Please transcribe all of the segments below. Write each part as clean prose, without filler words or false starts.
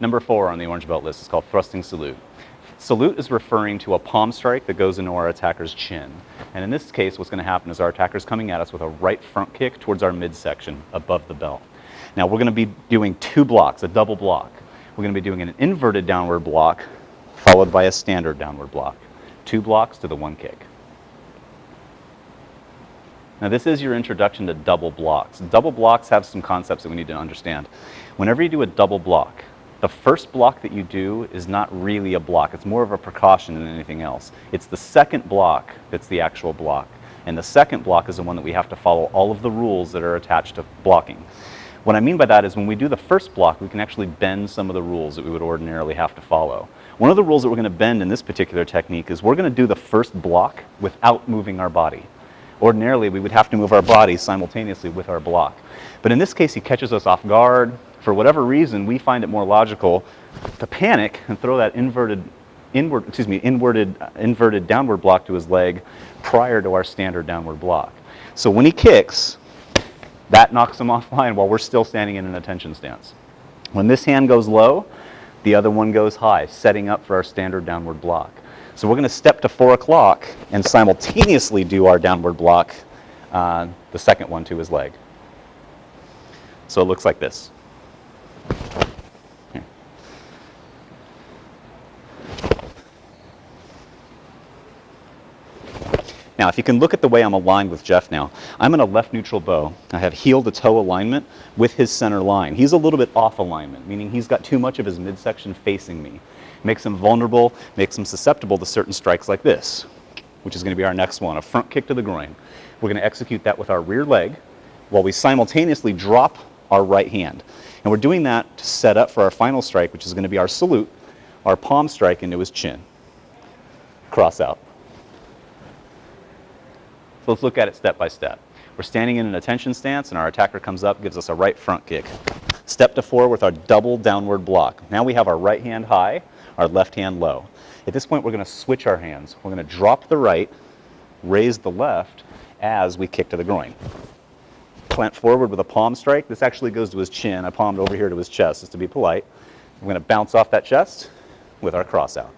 Number 4 on the orange belt list is called thrusting salute. Salute is referring to a palm strike that goes into our attacker's chin. And in this case, what's going to happen is our attacker's coming at us with a right front kick towards our midsection above the belt. Now we're going to be doing 2 blocks, a double block. We're going to be doing an inverted downward block followed by a standard downward block. 2 blocks to the 1 kick. Now this is your introduction to double blocks. Double blocks have some concepts that we need to understand. Whenever you do a double block, the first block that you do is not really a block. It's more of a precaution than anything else. It's the second block that's the actual block. And the second block is the one that we have to follow all of the rules that are attached to blocking. What I mean by that is when we do the first block, we can actually bend some of the rules that we would ordinarily have to follow. One of the rules that we're going to bend in this particular technique is we're going to do the first block without moving our body. Ordinarily, we would have to move our body simultaneously with our block. But in this case, he catches us off guard. For whatever reason, we find it more logical to panic and throw that inverted downward block to his leg prior to our standard downward block. So when he kicks, that knocks him offline while we're still standing in an attention stance. When this hand goes low, the other one goes high, setting up for our standard downward block. So we're going to step to 4 o'clock and simultaneously do our downward block, the second one to his leg. So it looks like this. Here. Now, if you can look at the way I'm aligned with Jeff now, I'm in a left neutral bow. I have heel to toe alignment with his center line. He's a little bit off alignment, meaning he's got too much of his midsection facing me. Makes him vulnerable, makes him susceptible to certain strikes like this, which is going to be our next one, a front kick to the groin. We're going to execute that with our rear leg while we simultaneously drop our right hand. And we're doing that to set up for our final strike, which is going to be our salute, our palm strike into his chin. Cross out. So let's look at it step by step. We're standing in an attention stance and our attacker comes up, gives us a right front kick. Step to 4 with our double downward block. Now we have our right hand high, our left hand low. At this point, we're going to switch our hands. We're going to drop the right, raise the left as we kick to the groin. Plant forward with a palm strike. This actually goes to his chin. I palmed over here to his chest just to be polite. We're going to bounce off that chest with our cross out.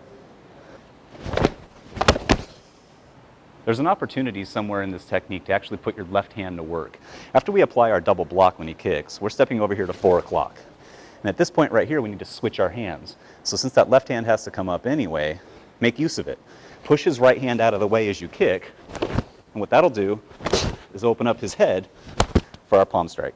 There's an opportunity somewhere in this technique to actually put your left hand to work. After we apply our double block when he kicks, we're stepping over here to 4 o'clock. And at this point right here, we need to switch our hands. So since that left hand has to come up anyway, make use of it. Push his right hand out of the way as you kick, and what that'll do is open up his head for our palm strike.